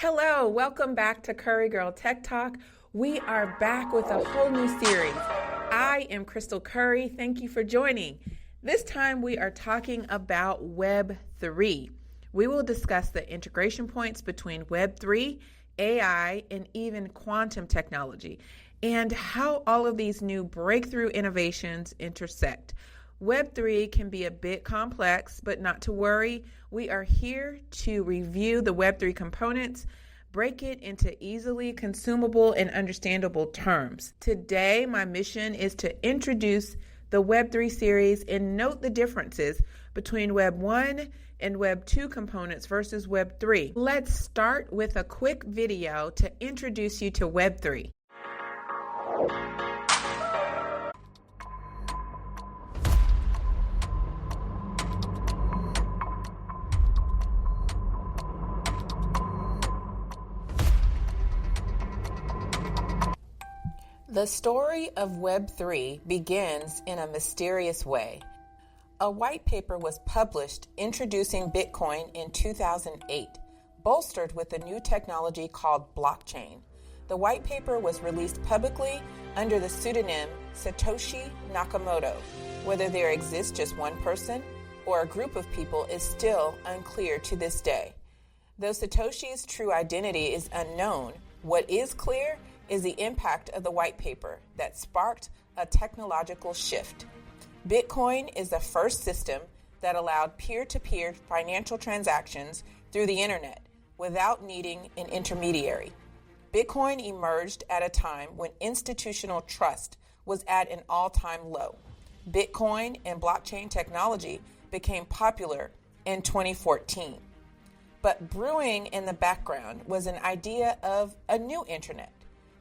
Hello, welcome back to Curry Girl Tech Talk. We are back with a whole new series. I am Krystal Curry. Thank you for joining. This time we are talking about Web 3. We will discuss the integration points between Web 3, AI, and even quantum technology, and how all of these new breakthrough innovations intersect. Web 3 can be a bit complex, but not to worry. We are here to review the Web 3 components, break it into easily consumable and understandable terms. Today, my mission is to introduce the Web 3 series and note the differences between Web 1 and Web 2 components versus Web 3. Let's start with a quick video to introduce you to Web 3. The story of Web 3 begins in a mysterious way. A white paper was published introducing Bitcoin in 2008, bolstered with a new technology called blockchain. The white paper was released publicly under the pseudonym Satoshi Nakamoto. Whether there exists just one person or a group of people is still unclear to this day. Though Satoshi's true identity is unknown, what is clear is the impact of the white paper that sparked a technological shift. Bitcoin is the first system that allowed peer-to-peer financial transactions through the internet without needing an intermediary. Bitcoin emerged at a time when institutional trust was at an all-time low. Bitcoin and blockchain technology became popular in 2014. But brewing in the background was an idea of a new internet.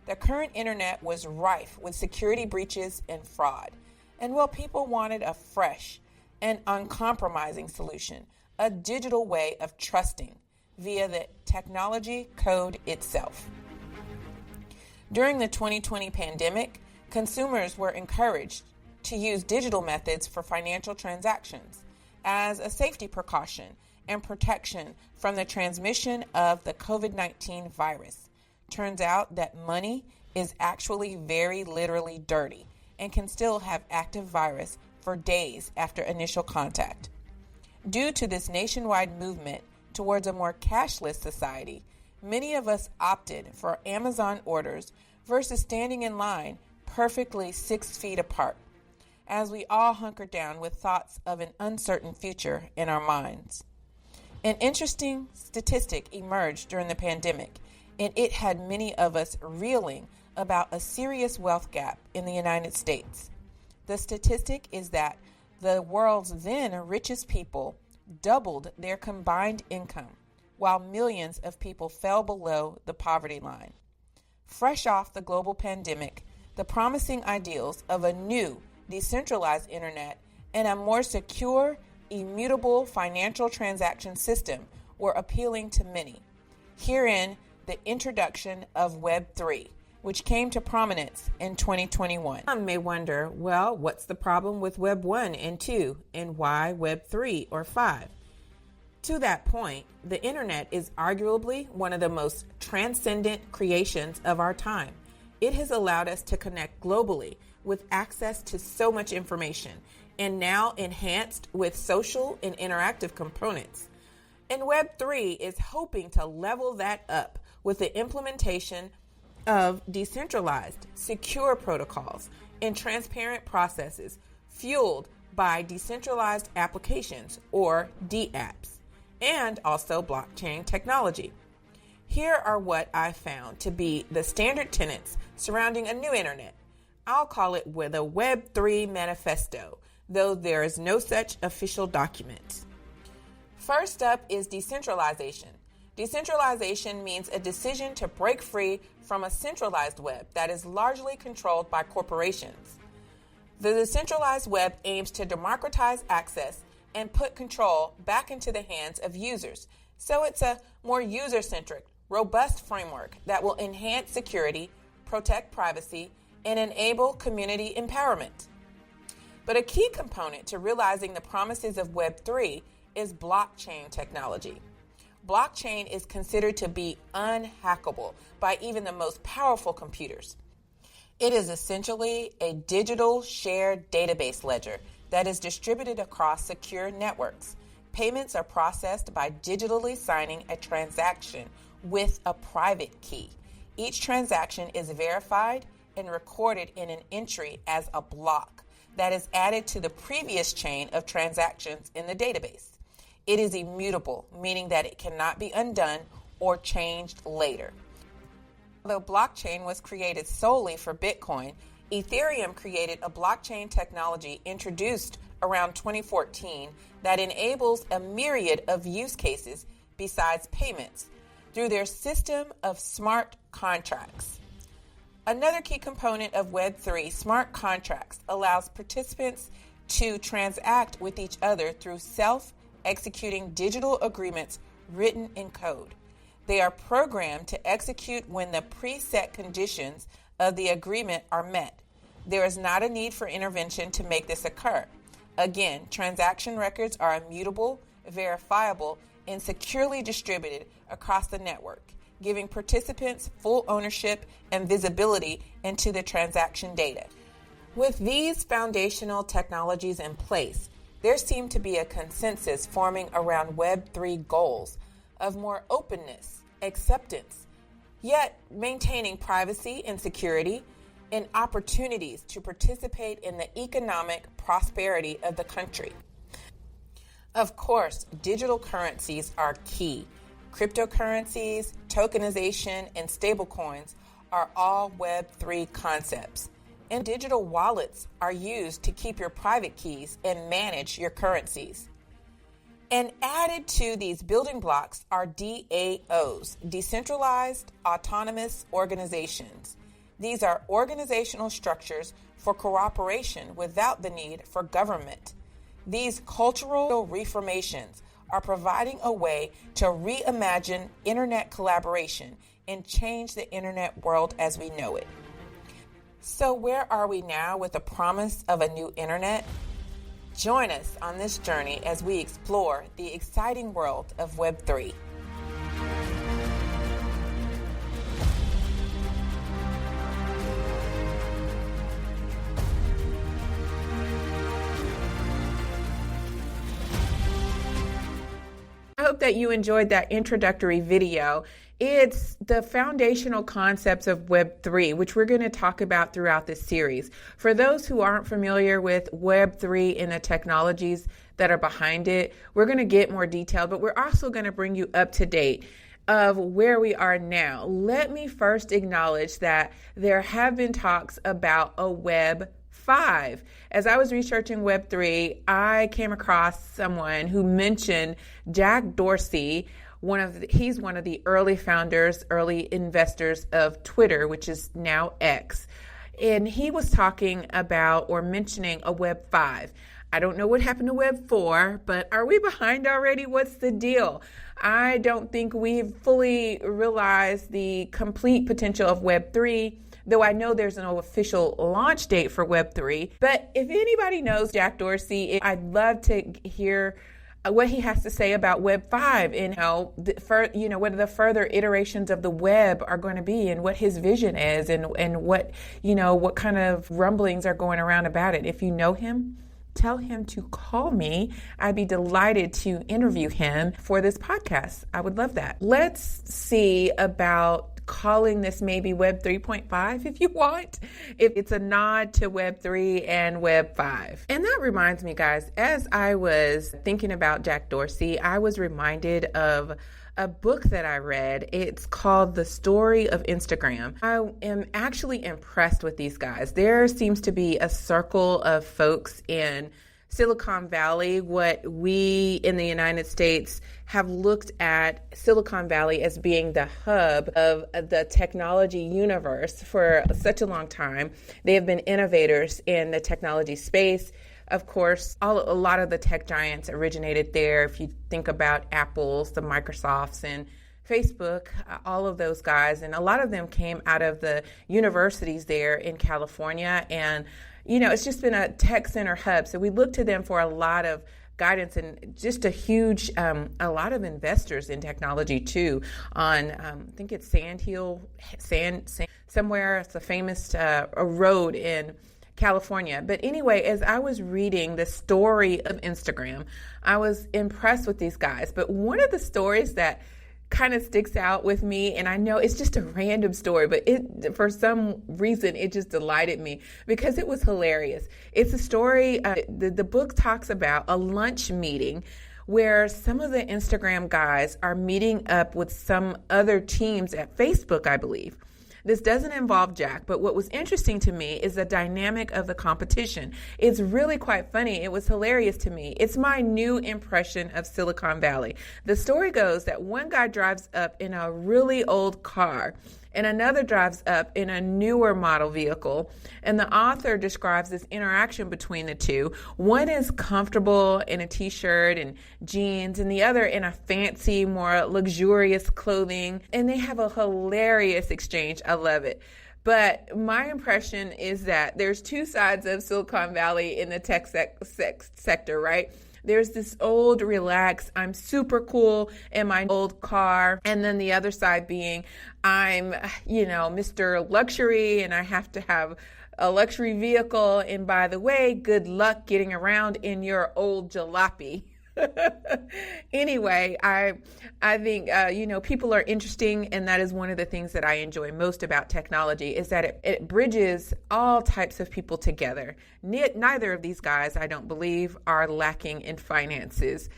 The current internet was rife with security breaches and fraud. And while people wanted a fresh and uncompromising solution, a digital way of trusting via the technology code itself. During the 2020 pandemic, consumers were encouraged to use digital methods for financial transactions as a safety precaution and protection from the transmission of the COVID-19 virus. Turns out that money is actually very literally dirty and can still have active virus for days after initial contact. Due to this nationwide movement towards a more cashless society, many of us opted for Amazon orders versus standing in line perfectly 6 feet apart, as we all hunkered down with thoughts of an uncertain future in our minds. An interesting statistic emerged during the pandemic, and it had many of us reeling about a serious wealth gap in the United States. The statistic is that the world's then richest people doubled their combined income, while millions of people fell below the poverty line. Fresh off the global pandemic, the promising ideals of a new, decentralized internet and a more secure, immutable financial transaction system were appealing to many. Herein, the introduction of Web 3, which came to prominence in 2021. Some may wonder, well, what's the problem with Web 1 and 2, and why Web 3 or 5? To that point, the internet is arguably one of the most transcendent creations of our time. It has allowed us to connect globally with access to so much information, and now enhanced with social and interactive components. And Web 3 is hoping to level that up with the implementation of decentralized, secure protocols and transparent processes fueled by decentralized applications, or DApps, and also blockchain technology. Here are what I found to be the standard tenets surrounding a new internet. I'll call it with a Web 3 manifesto, though there is no such official document. First up is decentralization. Decentralization means a decision to break free from a centralized web that is largely controlled by corporations. The decentralized web aims to democratize access and put control back into the hands of users. So it's a more user-centric, robust framework that will enhance security, protect privacy, and enable community empowerment. But a key component to realizing the promises of Web 3 is blockchain technology. blockchain is considered to be unhackable by even the most powerful computers. It is essentially a digital shared database ledger that is distributed across secure networks. Payments are processed by digitally signing a transaction with a private key. Each transaction is verified and recorded in an entry as a block that is added to the previous chain of transactions in the database. It is immutable, meaning that it cannot be undone or changed later. Although blockchain was created solely for Bitcoin, Ethereum created a blockchain technology introduced around 2014 that enables a myriad of use cases besides payments through their system of smart contracts. Another key component of Web3, smart contracts, allows participants to transact with each other through self-executing digital agreements written in code. They are programmed to execute when the preset conditions of the agreement are met. There is not a need for intervention to make this occur. Again, transaction records are immutable, verifiable, and securely distributed across the network, giving participants full ownership and visibility into the transaction data. With these foundational technologies in place, there seemed to be a consensus forming around Web3 goals of more openness, acceptance, yet maintaining privacy and security, and opportunities to participate in the economic prosperity of the country. Of course, digital currencies are key. Cryptocurrencies, tokenization, and stablecoins are all Web3 concepts. And digital wallets are used to keep your private keys and manage your currencies. And added to these building blocks are DAOs, decentralized autonomous organizations. These are organizational structures for cooperation without the need for government. These cultural reformations are providing a way to reimagine internet collaboration and change the internet world as we know it. So where are we now with the promise of a new internet? Join us on this journey as we explore the exciting world of Web3. I hope that you enjoyed that introductory video. It's the foundational concepts of Web3, which we're going to talk about throughout this series. For those who aren't familiar with Web3 and the technologies that are behind it, we're going to get more detailed, but we're also going to bring you up to date of where we are now. Let me first acknowledge that there have been talks about a Web 5. As I was researching Web3, I came across someone who mentioned Jack Dorsey. He's one of the early founders, early investors of Twitter, which is now X. And he was talking about or mentioning a Web 5. I don't know what happened to Web 4, but are we behind already? What's the deal? I don't think we've fully realized the complete potential of Web 3. Though I know there's an official launch date for Web3. But if anybody knows Jack Dorsey, I'd love to hear what he has to say about Web 5 and how, what the further iterations of the web are going to be and what his vision is and what kind of rumblings are going around about it. If you know him, tell him to call me. I'd be delighted to interview him for this podcast. I would love that. Let's see about calling this maybe Web 3.5 if you want, if it's a nod to Web 3 and Web 5. And that reminds me, guys, as I was thinking about Jack Dorsey, I was reminded of a book that I read. It's called The Story of Instagram. I am actually impressed with these guys. There seems to be a circle of folks in Silicon Valley, what we in the United States have looked at Silicon Valley as being the hub of the technology universe for such a long time. They have been innovators in the technology space. Of course, a lot of the tech giants originated there. If you think about Apple's, the Microsofts, and Facebook, all of those guys, and a lot of them came out of the universities there in California. And it's just been a tech center hub. So we look to them for a lot of guidance, and just a huge, a lot of investors in technology too. On I think it's Sand somewhere. It's a famous a road in California. But anyway, as I was reading the story of Instagram, I was impressed with these guys. But one of the stories that kind of sticks out with me, and I know it's just a random story, but for some reason it just delighted me because it was hilarious. It's a story, the book talks about a lunch meeting where some of the Instagram guys are meeting up with some other teams at Facebook, I believe. This doesn't involve Jack, but what was interesting to me is the dynamic of the competition. It's really quite funny. It was hilarious to me. It's my new impression of Silicon Valley. The story goes that one guy drives up in a really old car and another drives up in a newer model vehicle. And the author describes this interaction between the two. One is comfortable in a t-shirt and jeans, and the other in a fancy, more luxurious clothing. And they have a hilarious exchange. I love it. But my impression is that there's two sides of Silicon Valley in the tech sector, right? There's this old, relaxed, I'm super cool in my old car. And then the other side being, I'm, Mr. Luxury, and I have to have a luxury vehicle. And by the way, good luck getting around in your old jalopy. Anyway, I think, people are interesting, and that is one of the things that I enjoy most about technology is that it bridges all types of people together. Neither of these guys, I don't believe, are lacking in finances.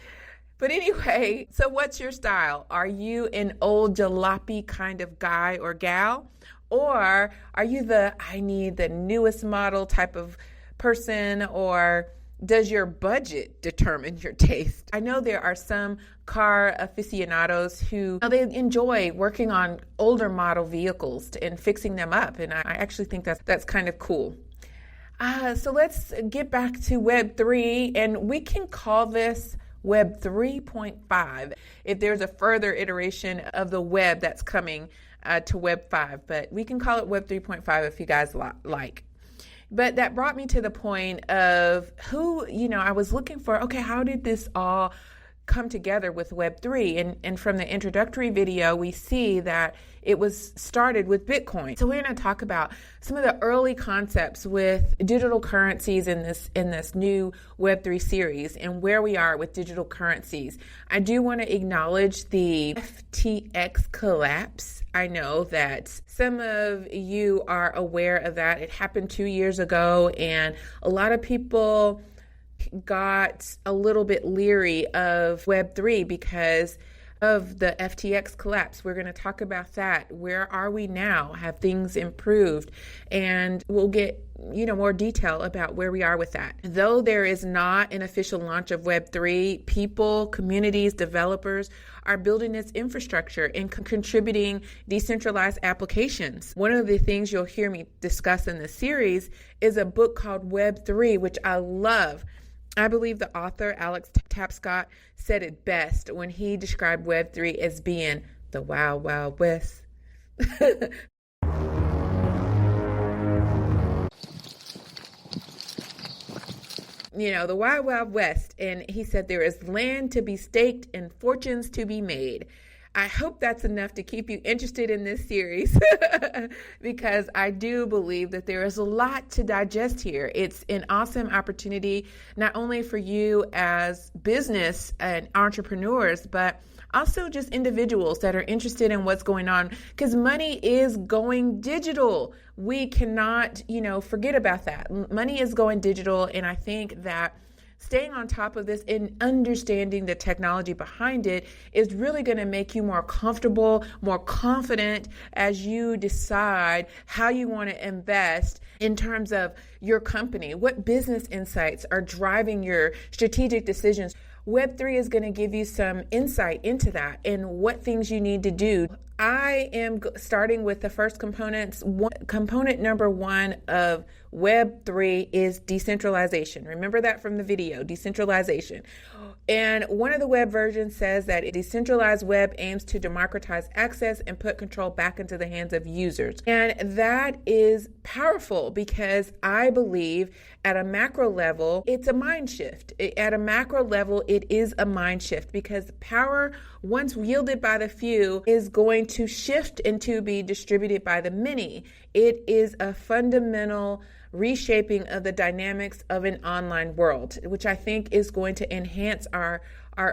But anyway, so what's your style? Are you an old jalopy kind of guy or gal? Or are you I need the newest model type of person? Or does your budget determine your taste? I know there are some car aficionados who they enjoy working on older model vehicles and fixing them up. And I actually think that's kind of cool. So let's get back to Web 3, and we can call this Web 3.5 if there's a further iteration of the web that's coming to Web 5. But we can call it Web 3.5 if you guys like. But that brought me to the point of I was looking for, okay, how did this all come together with Web3? And from the introductory video, we see that it was started with Bitcoin. So we're going to talk about some of the early concepts with digital currencies in this new Web3 series and where we are with digital currencies. I do want to acknowledge the FTX collapse. I know that some of you are aware of that. It happened 2 years ago, and a lot of people got a little bit leery of Web3 because of the FTX collapse. We're going to talk about that. Where are we now? Have things improved? And we'll get more detail about where we are with that. Though there is not an official launch of Web3, people, communities, developers are building its infrastructure and contributing decentralized applications. One of the things you'll hear me discuss in this series is a book called Web3, which I love. I believe the author, Alex Tapscott, said it best when he described Web3 as being the Wild Wild West. The Wild Wild West. And he said there is land to be staked and fortunes to be made. I hope that's enough to keep you interested in this series because I do believe that there is a lot to digest here. It's an awesome opportunity, not only for you as business and entrepreneurs, but also just individuals that are interested in what's going on, because money is going digital. We cannot, forget about that. Money is going digital, and I think that staying on top of this and understanding the technology behind it is really going to make you more comfortable, more confident as you decide how you want to invest in terms of your company. What business insights are driving your strategic decisions? Web3 is going to give you some insight into that and what things you need to do. I am starting with the first components. Component number one of Web3 is decentralization. Remember that from the video, decentralization. And one of the web versions says that a decentralized web aims to democratize access and put control back into the hands of users. And that is powerful because I believe at a macro level, it's a mind shift. At a macro level, it is a mind shift because power, once wielded by the few, is going to shift and to be distributed by the many. It is a fundamental reshaping of the dynamics of an online world, which I think is going to enhance our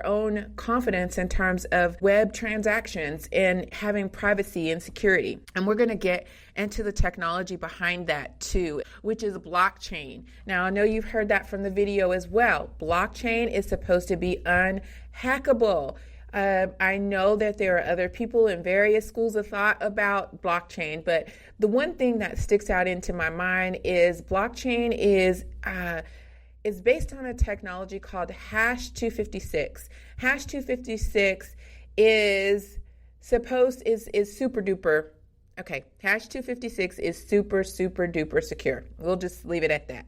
own confidence in terms of web transactions and having privacy and security. And we're going to get into the technology behind that too, which is blockchain. Now, I know you've heard that from the video as well. Blockchain is supposed to be unhackable. I know that there are other people in various schools of thought about blockchain, but the one thing that sticks out into my mind is blockchain is based on a technology called hash 256. Hash 256 is super duper. Okay, hash 256 is super duper secure. We'll just leave it at that.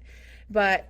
But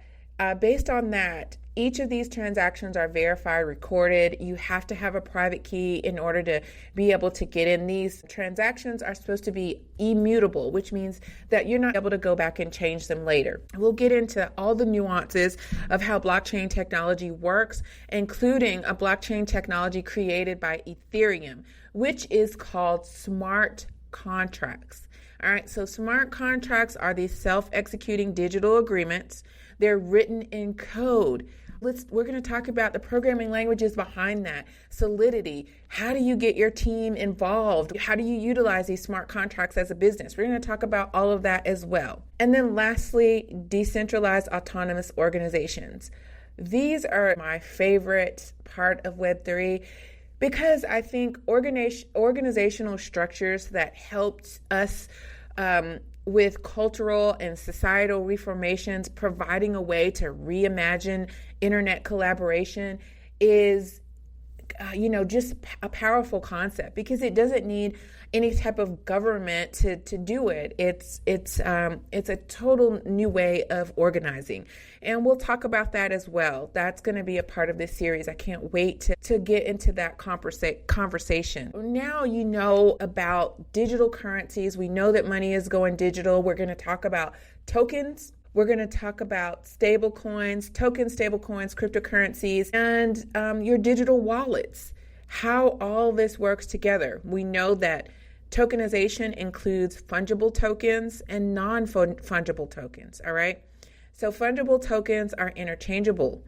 based on that, each of these transactions are verified, recorded. You have to have a private key in order to be able to get in. These transactions are supposed to be immutable, which means that you're not able to go back and change them later. We'll get into all the nuances of how blockchain technology works, including a blockchain technology created by Ethereum, which is called smart contracts. All right, so smart contracts are these self-executing digital agreements. They're written in code. We're going to talk about the programming languages behind that, Solidity. How do you get your team involved? How do you utilize these smart contracts as a business? We're going to talk about all of that as well. And then lastly, decentralized autonomous organizations. These are my favorite part of Web3 because I think organizational structures that helped us with cultural and societal reformations, providing a way to reimagine internet collaboration is, just a powerful concept because it doesn't need any type of government to do it. It's a total new way of organizing. And we'll talk about that as well. That's going to be a part of this series. I can't wait to get into that conversation. Now you know about digital currencies. We know that money is going digital. We're going to talk about tokens. We're going to talk about stable coins, tokens, stable coins, cryptocurrencies, and your digital wallets, how all this works together. We know that tokenization includes fungible tokens and non-fungible tokens, all right? So fungible tokens are interchangeable,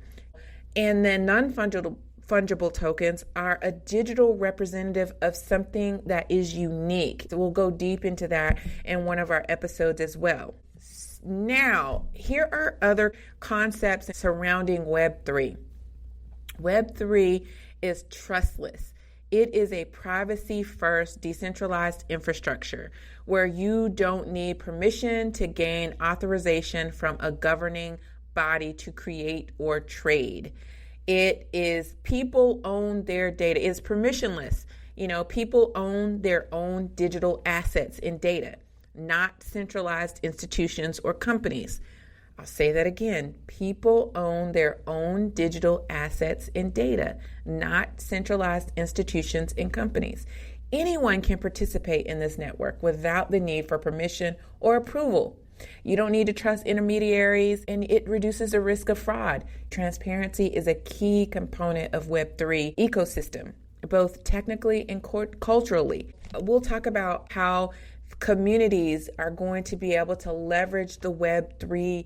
and then non-fungible tokens are a digital representative of something that is unique. So we'll go deep into that in one of our episodes as well. Now, here are other concepts surrounding Web3. Web3 is trustless. It is a privacy-first decentralized infrastructure where you don't need permission to gain authorization from a governing body to create or trade. It is people own their data. It's permissionless. People own their own digital assets and data, not centralized institutions or companies. I'll say that again. People own their own digital assets and data, not centralized institutions and companies. Anyone can participate in this network without the need for permission or approval. You don't need to trust intermediaries, and it reduces the risk of fraud. Transparency is a key component of Web3 ecosystem, both technically and culturally. We'll talk about how communities are going to be able to leverage the Web3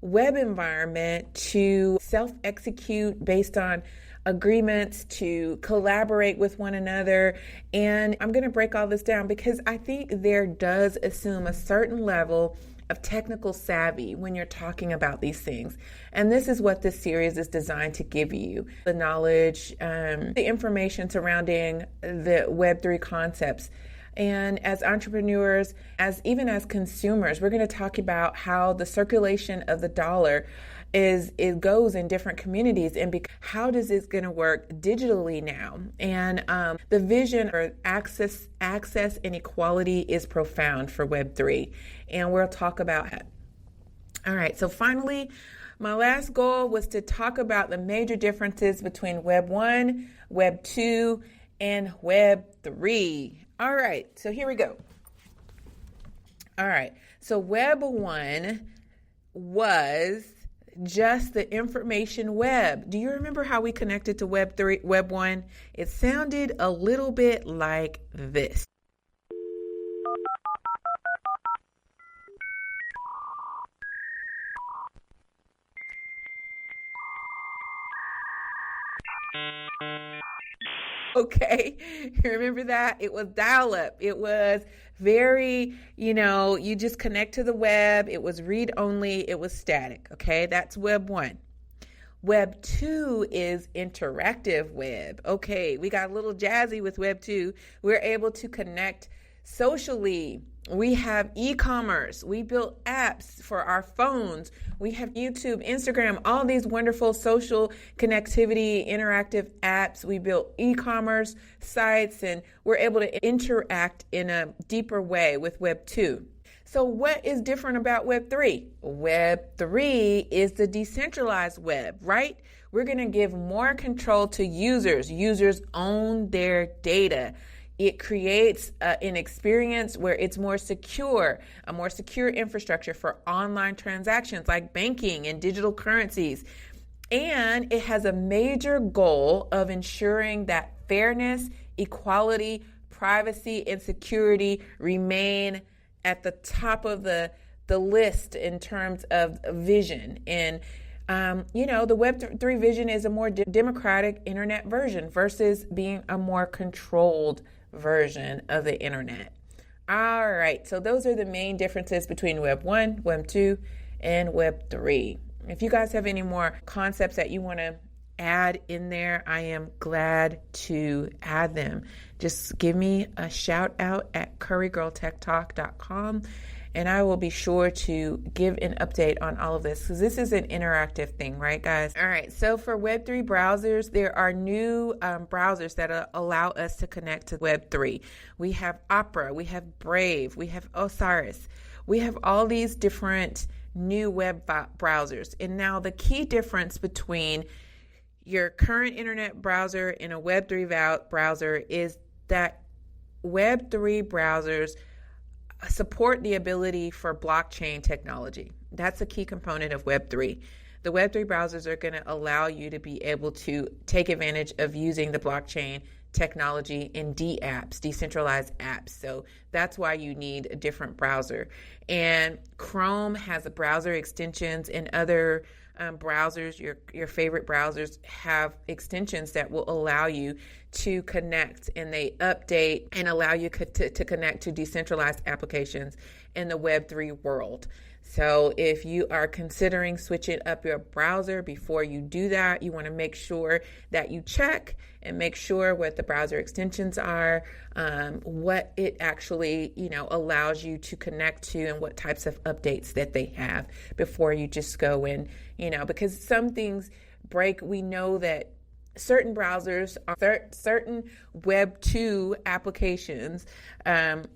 web environment to self-execute based on agreements, to collaborate with one another. And I'm going to break all this down because I think there does assume a certain level of technical savvy when you're talking about these things. And this is what this series is designed to give you: the knowledge, the information surrounding the Web3 concepts. And as entrepreneurs, even as consumers, we're going to talk about how the circulation of the dollar it goes in different communities, and how does this going to work digitally now? And the vision or access and equality is profound for Web3, and we'll talk about it. All right, so finally, my last goal was to talk about the major differences between Web 1, Web 2, and Web 3. All right, so here we go. All right, so Web 1 was just the information web. Do you remember how we connected to Web 3, Web 1? It sounded a little bit like this. Okay, remember that? It was dial-up. It was very, you just connect to the web. It was read-only. It was static. Okay, that's Web 1. Web 2 is interactive web. Okay, we got a little jazzy with Web 2. We're able to connect socially. We have e-commerce. We built apps for our phones. We have YouTube, Instagram, all these wonderful social connectivity, interactive apps. We built e-commerce sites, and we're able to interact in a deeper way with Web 2. So what is different about Web 3? Web 3 is the decentralized web, right? We're going to give more control to users. Users own their data. It creates an experience where it's more secure, a more secure infrastructure for online transactions like banking and digital currencies. And it has a major goal of ensuring that fairness, equality, privacy, and security remain at the top of the list in terms of vision. And the Web3 vision is a more democratic internet version versus being a more controlled version of the internet. All right, so those are the main differences between Web 1, Web 2, and Web 3. If you guys have any more concepts that you want to add in there, I am glad to add them. Just give me a shout out at currygirltechtalk.com, and I will be sure to give an update on all of this, because this is an interactive thing, right, guys? All right, so for Web3 browsers, there are new browsers that allow us to connect to Web3. We have Opera, we have Brave, we have Osiris. We have all these different new web browsers. And now the key difference between your current internet browser and a Web3 browser is that Web3 browsers support the ability for blockchain technology. That's a key component of Web3. The Web3 browsers are going to allow you to be able to take advantage of using the blockchain technology in apps, decentralized apps. So that's why you need a different browser. And Chrome has a browser extensions, and other browsers, your favorite browsers, have extensions that will allow you to connect, and they update and allow you to connect to decentralized applications in the Web3 world. So if you are considering switching up your browser, before you do that, you want to make sure that you check and make sure what the browser extensions are, what it actually, allows you to connect to, and what types of updates that they have before you just go in, because some things break. We know that certain browsers, certain Web 2 applications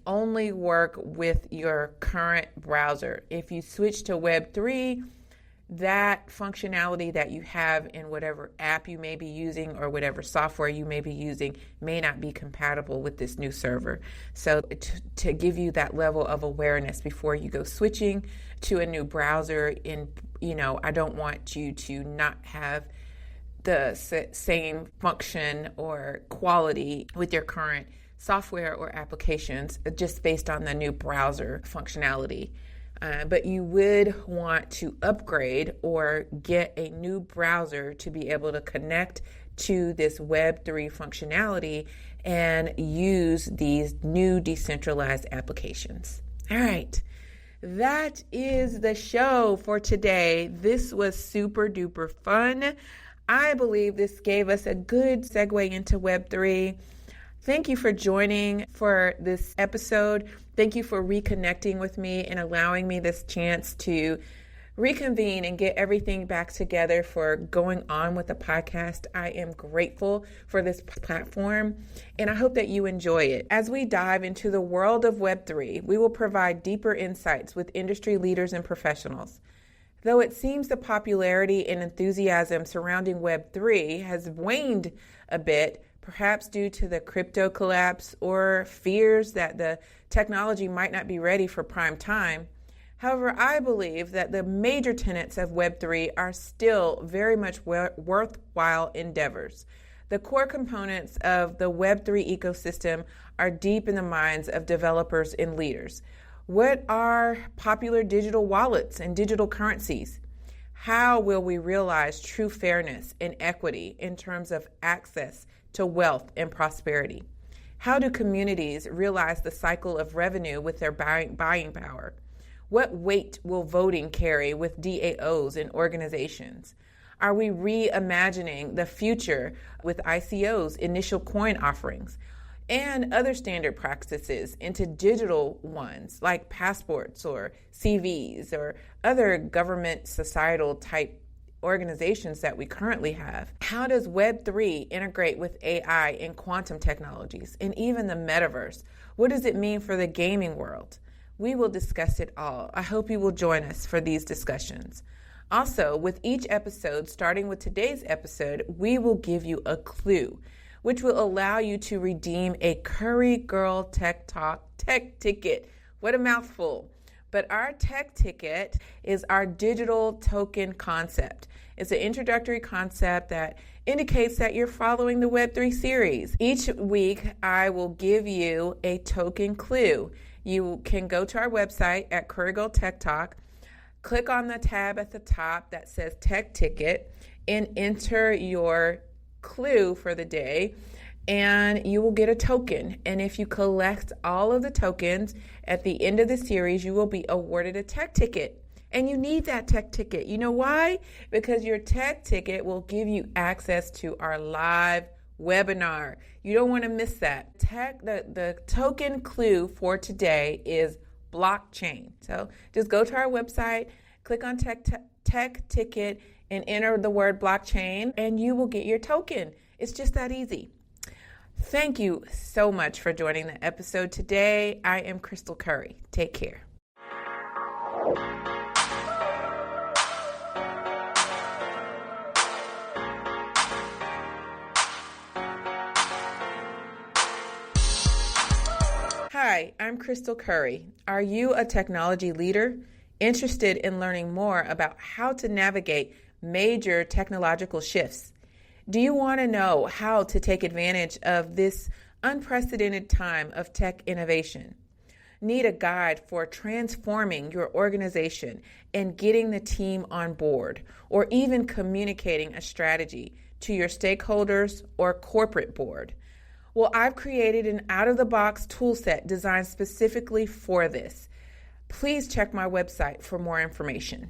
only work with your current browser. If you switch to Web 3, that functionality that you have in whatever app you may be using or whatever software you may be using may not be compatible with this new server. So to give you that level of awareness before you go switching to a new browser, I don't want you to not have the same function or quality with your current software or applications just based on the new browser functionality. But you would want to upgrade or get a new browser to be able to connect to this Web3 functionality and use these new decentralized applications. All right. That is the show for today. This was super duper fun. I believe this gave us a good segue into Web3. Thank you for joining for this episode. Thank you for reconnecting with me and allowing me this chance to reconvene and get everything back together for going on with the podcast. I am grateful for this platform, and I hope that you enjoy it. As we dive into the world of Web3, we will provide deeper insights with industry leaders and professionals. Though it seems the popularity and enthusiasm surrounding Web3 has waned a bit, perhaps due to the crypto collapse or fears that the technology might not be ready for prime time. However, I believe that the major tenets of Web3 are still very much worthwhile endeavors. The core components of the Web3 ecosystem are deep in the minds of developers and leaders. What are popular digital wallets and digital currencies? How will we realize true fairness and equity in terms of access to wealth and prosperity? How do communities realize the cycle of revenue with their buying power? What weight will voting carry with DAOs and organizations? Are we reimagining the future with ICOs, initial coin offerings, and other standard practices into digital ones like passports or CVs or other government societal type organizations that we currently have? How does Web3 integrate with AI and quantum technologies and even the metaverse? What does it mean for the gaming world? We will discuss it all. I hope you will join us for these discussions. Also, with each episode, starting with today's episode, we will give you a clue, which will allow you to redeem a Curry Girl Tech ticket. What a mouthful. But our tech ticket is our digital token concept. It's an introductory concept that indicates that you're following the Web3 series. Each week, I will give you a token clue. You can go to our website at Curry Girl Tech Talk, click on the tab at the top that says Tech Ticket, and enter your clue for the day, and you will get a token. And if you collect all of the tokens at the end of the series, you will be awarded a tech ticket. And you need that tech ticket. You know why? Because your tech ticket will give you access to our live webinar. You don't want to miss that. The token clue for today is blockchain. So just go to our website, click on tech ticket, and enter the word blockchain, and you will get your token. It's just that easy. Thank you so much for joining the episode today. I am Krystal Curry. Take care. Hi, I'm Krystal Curry. Are you a technology leader interested in learning more about how to navigate major technological shifts? Do you want to know how to take advantage of this unprecedented time of tech innovation? Need a guide for transforming your organization and getting the team on board, or even communicating a strategy to your stakeholders or corporate board? Well, I've created an out-of-the-box toolset designed specifically for this. Please check my website for more information.